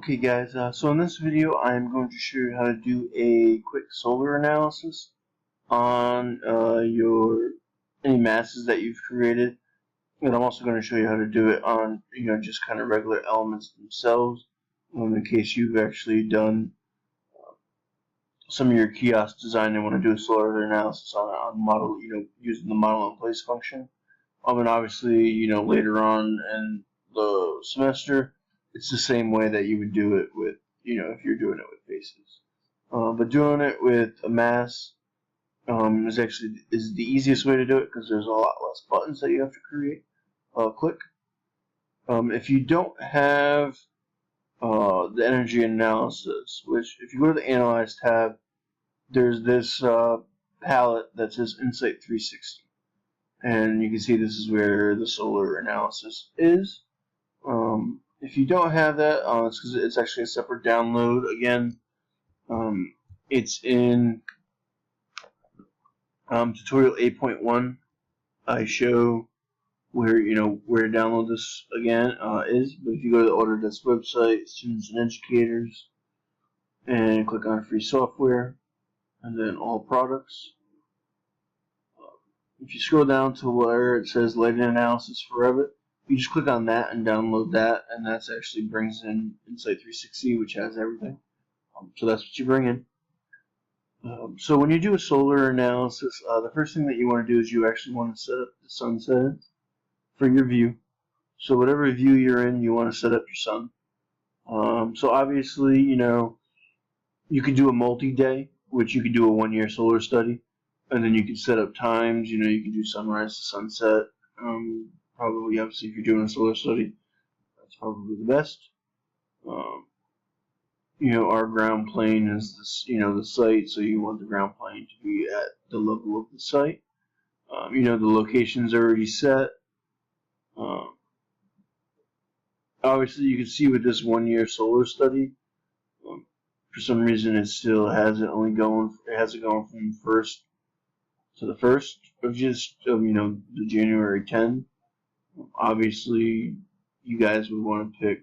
Okay guys, so in this video I'm going to show you how to do a quick solar analysis on any masses that you've created, and I'm also going to show you how to do it on just kind of regular elements themselves, in case you've actually done some of your kiosk design and want to do a solar analysis on model, using the model in place function. And obviously, later on in the semester, it's the same way that you would do it with, if you're doing it with faces. But doing it with a mass is the easiest way to do it because there's a lot less buttons that you have to click. If you don't have the energy analysis, which if you go to the Analyze tab, there's this palette that says Insight 360. And you can see this is where the solar analysis is. If you don't have that, it's because it's actually a separate download. Again, it's in tutorial 8.1. I show where where to download this again is. But if you go to the Autodesk website, Students and Educators, and click on Free Software, and then All Products. If you scroll down to where it says Lighting Analysis for Revit, you just click on that and download that, and that actually brings in Insight 360, which has everything. So that's what you bring in. So when you do a solar analysis, the first thing that you want to do is you actually want to set up the sun settings for your view. So whatever view you're in, you want to set up your sun. So obviously, you could do a multi-day, which you could do a 1-year solar study. And then you can set up times, you can do sunrise to sunset. Probably, obviously, if you're doing a solar study, that's probably the best. Our ground plane is this, the site, so you want the ground plane to be at the level of the site. The location's already set. Obviously, you can see with this 1-year solar study, for some reason, it still has it going from first to the first of the January 10. Obviously, you guys would want to pick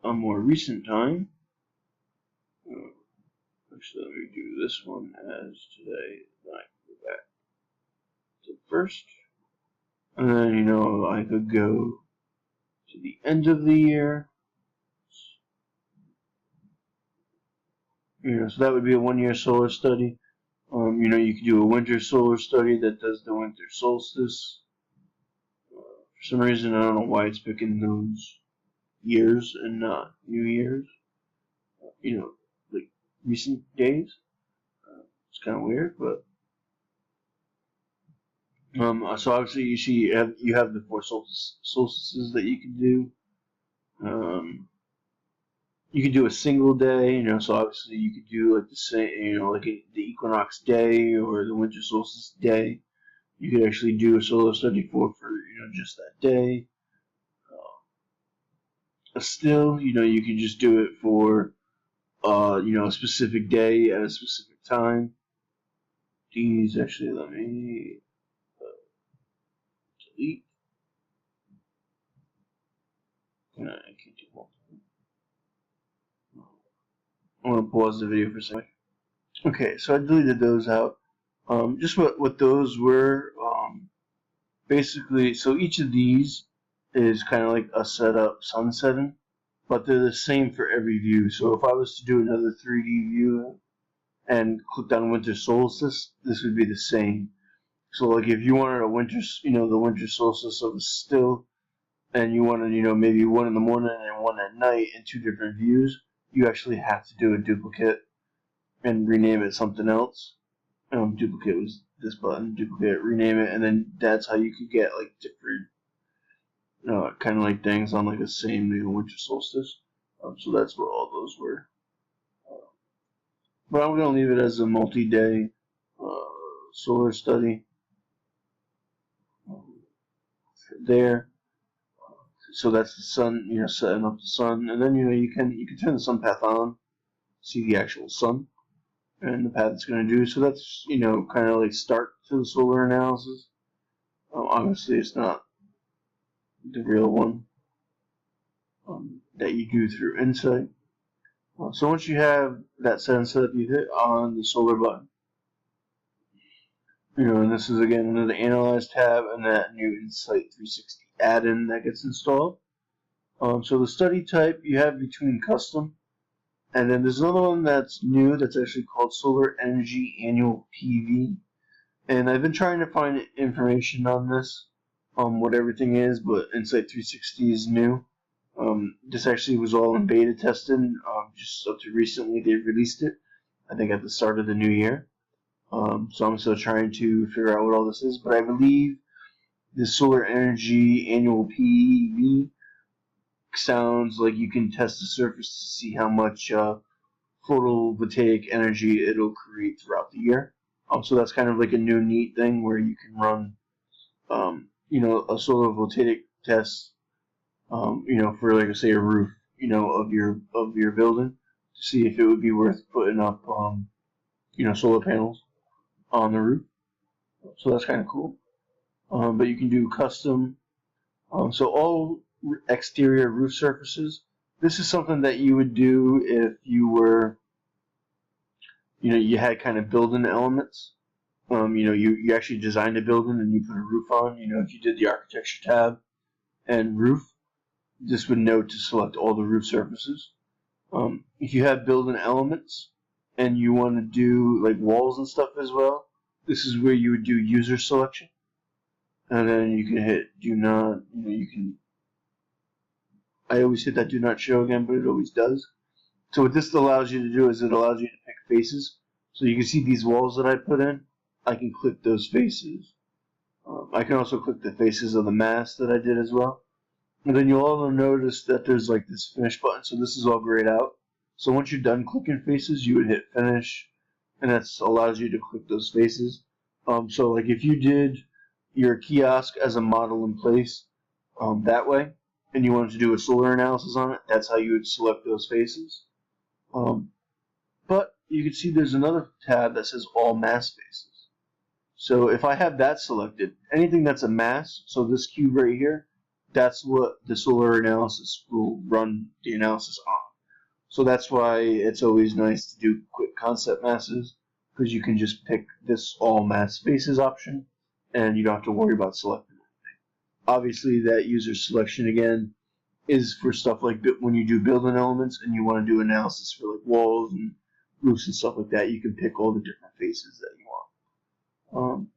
a more recent time. Actually, let me do this one as today. Then I can go back to the first, and then I could go to the end of the year. So that would be a 1-year solar study. You could do a winter solar study that does the winter solstice. For some reason, I don't know why it's picking those years and not New Year's. Like recent days. It's kind of weird, but so obviously you see you have the 4 solstices that you can do. You could do a single day, so obviously you could do like the same, like the equinox day or the winter solstice day. You could actually do a solar study for just that day. Still, you could just do it for a specific day at a specific time. These actually, let me delete. I can't do multiple. I'm going to pause the video for a second. Okay, so I deleted those out. Just what those were, basically, so each of these is kind of like a setup sun setting, but they're the same for every view. So if I was to do another 3D view and clicked on winter solstice, this would be the same. So like if you wanted a winter, the winter solstice of a still, and you wanted, maybe one in the morning and one at night in 2 different views, you actually have to do a duplicate and rename it something else. Duplicate was this button, duplicate, rename it, and then that's how you could get like different kind of like things on like a same winter solstice. So that's what all those were. But I'm going to leave it as a multi-day solar study there. So that's the sun, setting up the sun, and then you can turn the sun path on, see the actual sun and the path it's going to do. So that's kind of like start to the solar analysis. Obviously, it's not the real one. that you do through Insight. So once you have that setting set up, you hit on the solar button. And this is again under the Analyze tab and that new Insight 360 add-in that gets installed. So the study type you have between custom, and then there's another one that's new that's actually called Solar Energy Annual PV. And I've been trying to find information on this, what everything is, but Insight 360 is new. This actually was all in beta testing, just up to recently they released it, I think at the start of the new year. So I'm still trying to figure out what all this is, but I believe the Solar Energy Annual PV sounds like you can test the surface to see how much photovoltaic energy it'll create throughout the year. So that's kind of like a new neat thing where you can run, a solar voltaic test, for like say a roof, of your building to see if it would be worth putting up, solar panels on the roof. So that's kind of cool. But you can do custom. So all exterior roof surfaces. This is something that you would do if you were, you had kind of building elements. You actually designed a building and you put a roof on. If you did the architecture tab and roof, this would know to select all the roof surfaces. If you have building elements and you want to do like walls and stuff as well, this is where you would do user selection. And then you can hit do not, I always hit that do not show again, but it always does. So what this allows you to do is it allows you to pick faces. So you can see these walls that I put in, I can click those faces. I can also click the faces of the mass that I did as well. And then you'll also notice that there's like this finish button, so this is all grayed out. So once you're done clicking faces, you would hit finish, and that allows you to click those faces. So like if you did your kiosk as a model in place that way, and you wanted to do a solar analysis on it, that's how you would select those faces. But you can see there's another tab that says all mass faces. So if I have that selected, anything that's a mass, so this cube right here, that's what the solar analysis will run the analysis on. So that's why it's always nice to do quick concept masses, because you can just pick this all mass faces option and you don't have to worry about selecting anything. Obviously that user selection again is for stuff like when you do building elements and you want to do analysis for like walls and roofs and stuff like that, you can pick all the different faces that you want.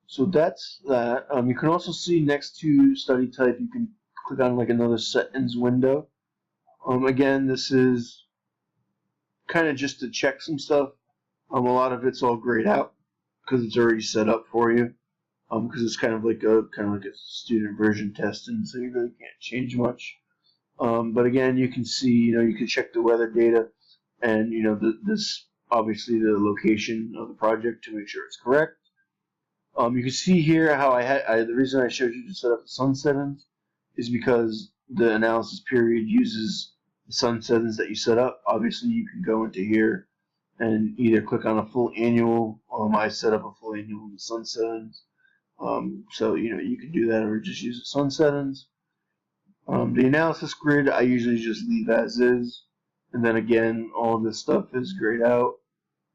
So that's that. You can also see next to study type, you can click on like another settings window. Again, this is kind of just to check some stuff. A lot of it's all grayed out because it's already set up for you. Because it's kind of like a student version testing, so you really can't change much. But again, you can see, you can check the weather data, and this obviously the location of the project to make sure it's correct. You can see here how the reason I showed you to set up the sun settings is because the analysis period uses the sun settings that you set up. Obviously, you can go into here and either click on a full annual. I set up a full annual in the sun settings. So you can do that or just use the sun settings. The analysis grid I usually just leave as is, and then again all this stuff is grayed out.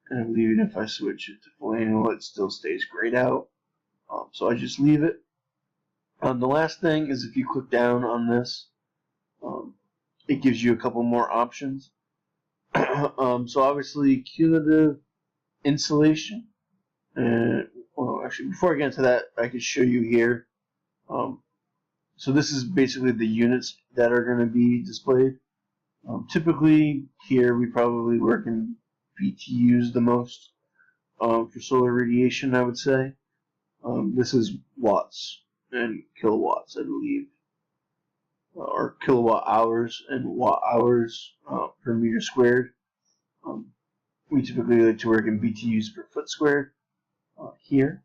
And I believe even if I switch it to full annual, it still stays grayed out. So I just leave it. The last thing is if you click down on this, it gives you a couple more options. So obviously cumulative insolation. And well, actually, before I get into that, I can show you here. So this is basically the units that are going to be displayed. Typically, here we probably work in BTUs the most for solar radiation, I would say. This is watts and kilowatts, I believe, or kilowatt hours and watt hours per meter squared. We typically like to work in BTUs per foot squared here.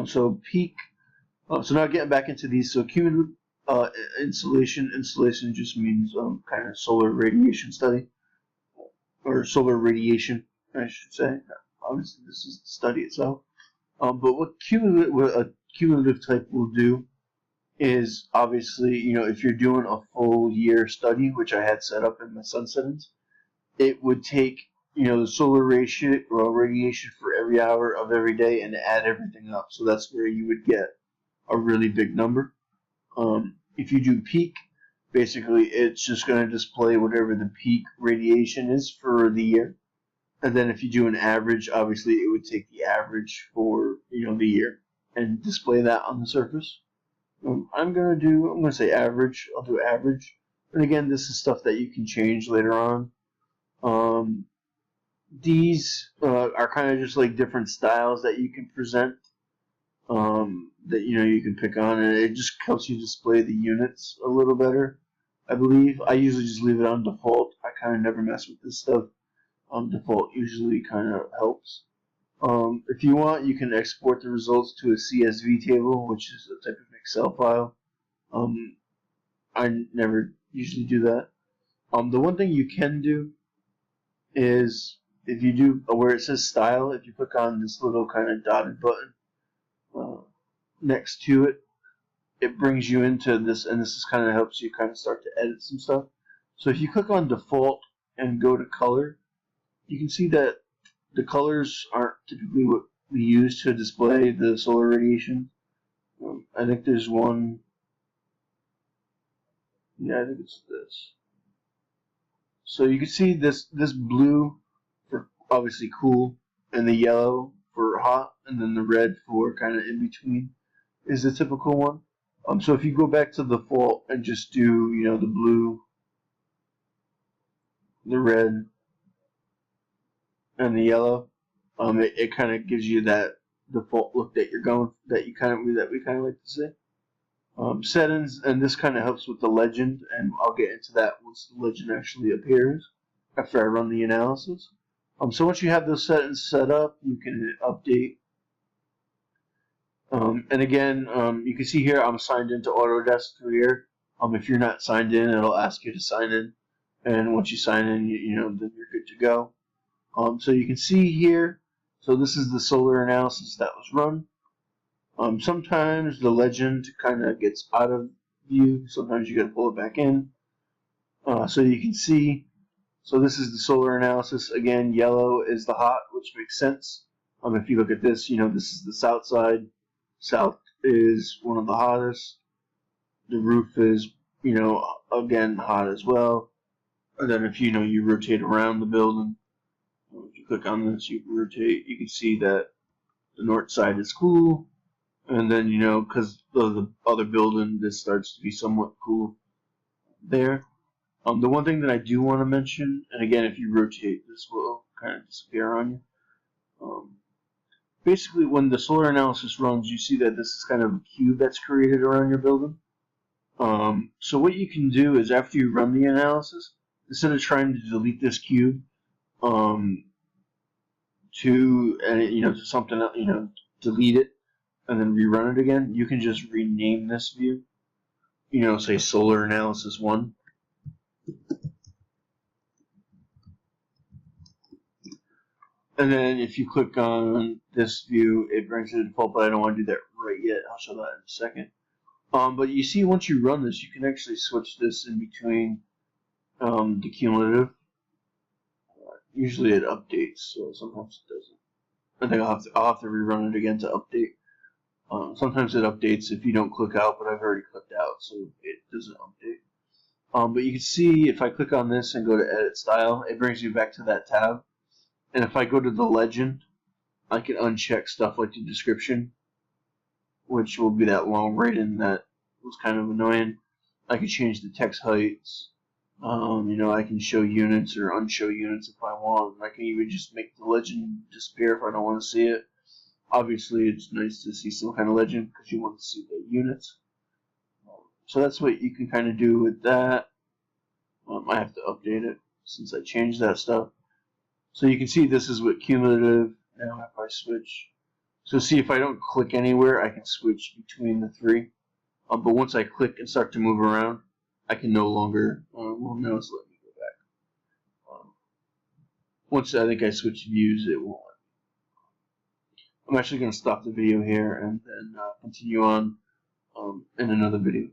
So peak. So now getting back into these. So cumulative insolation. Insolation just means kind of solar radiation study, or solar radiation, I should say. Obviously, this is the study itself. But what a cumulative type will do is obviously, if you're doing a full year study, which I had set up in my sun settings, it would take, the solar radiation for every hour of every day and add everything up. So that's where you would get a really big number. If you do peak, basically it's just going to display whatever the peak radiation is for the year. And then if you do an average, obviously it would take the average for, the year and display that on the surface. I'm gonna say average. I'll do average. And again, this is stuff that you can change later on. Um, these are kind of just like different styles that you can present. That you can pick on, and it just helps you display the units a little better. I believe I usually just leave it on default. I kind of never mess with this stuff. Default usually kind of helps. If you want, you can export the results to a CSV table, which is a type of Excel file. I never usually do that. The one thing you can do is if you do where it says style, if you click on this little kind of dotted button next to it, it brings you into this, and this is kind of helps you kind of start to edit some stuff. So if you click on default and go to color, you can see that the colors aren't typically what we use to display the solar radiation. I think there's one. Yeah, I think it's this. So you can see this blue for obviously cool, and the yellow for hot, and then the red for kind of in between is the typical one. So if you go back to the default and just do, the blue, the red, and the yellow, it kind of gives you that default look that we kind of like to see. Settings, and this kind of helps with the legend, and I'll get into that once the legend actually appears after I run the analysis. So once you have those settings set up, you can hit update. And again, you can see here I'm signed into Autodesk through here. If you're not signed in, it'll ask you to sign in, and once you sign in, then you're good to go. So you can see here, so this is the solar analysis that was run. Sometimes the legend kind of gets out of view. Sometimes you got to pull it back in. So you can see, so this is the solar analysis. Again, yellow is the hot, which makes sense. If you look at this, this is the south side. South is one of the hottest. The roof is, again, hot as well. And then if you rotate around the building, if you click on this, you rotate, you can see that the north side is cool. And then, because of the other building, this starts to be somewhat cool there. The one thing that I do want to mention, and again, if you rotate, this will kind of disappear on you. Basically, when the solar analysis runs, you see that this is kind of a cube that's created around your building. So what you can do is after you run the analysis, instead of trying to delete this cube to something else, delete it and then rerun it again, you can just rename this view. Say solar analysis 1. And then if you click on this view, it brings it to default, but I don't want to do that right yet. I'll show that in a second. But you see, once you run this, you can actually switch this in between the cumulative. Usually it updates, so sometimes it doesn't. I think I'll have to rerun it again to update. Sometimes it updates if you don't click out, but I've already clicked out, so it doesn't update. But you can see if I click on this and go to Edit Style, it brings me back to that tab. And if I go to the legend, I can uncheck stuff like the description, which will be that long written that was kind of annoying. I can change the text heights. I can show units or unshow units if I want. I can even just make the legend disappear if I don't want to see it. Obviously, it's nice to see some kind of legend because you want to see the units. So that's what you can kind of do with that. I have to update it since I changed that stuff. So you can see this is what cumulative. Now if I switch. So see, if I don't click anywhere, I can switch between the three. But once I click and start to move around, I can no longer, well, now it's letting me go back. Once I think I switch views, it won't let me. I'm actually going to stop the video here and then continue on in another video.